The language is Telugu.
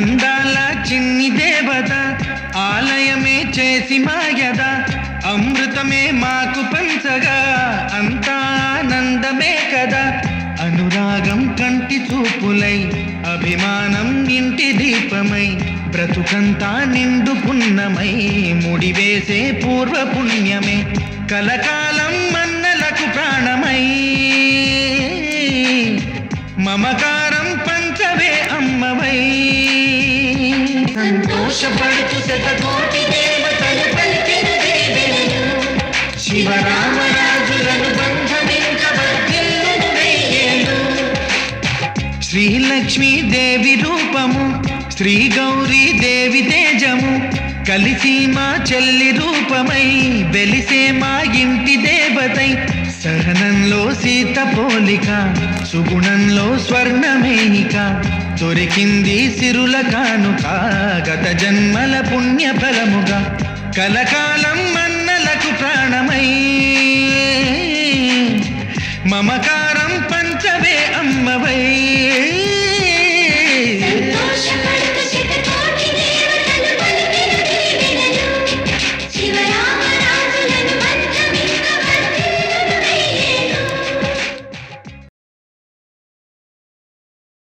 అందాల చిన్ని దేవత ఆలయమే చేసి మాయద అమృతమే మాకు పంచగా అంతా ఆనందమే కదా అనురాగం కంటి చూపులై అభిమానం ఇంటి దీపమై బ్రతుకంతా నిండు పున్నమై ముడివేసే పూర్వ పుణ్యమే కలకాలం మన్నలకు ప్రాణమై మమకారం పంచవే అమ్మవై సంతోషపడుతు శతకోటి దేవతలు పలికిన దేవెనలు శివరామరాజులను బంధమించబద్దిల్లును వెయ్యేళ్ళు శ్రీలక్ష్మీ దేవి రూపము శ్రీ గౌరీ దేవి తేజము కలిసి మా చెల్లి రూపమై వెలిసే మా ఇంటి దేవతై సహనంలో సీత పోలిక సుగుణంలో స్వర్ణమేనిక దొరికింది సిరుల కానుక గత జన్మల పుణ్య ఫలముగా కలకాలం మన్నలకు ప్రాణమై మమకా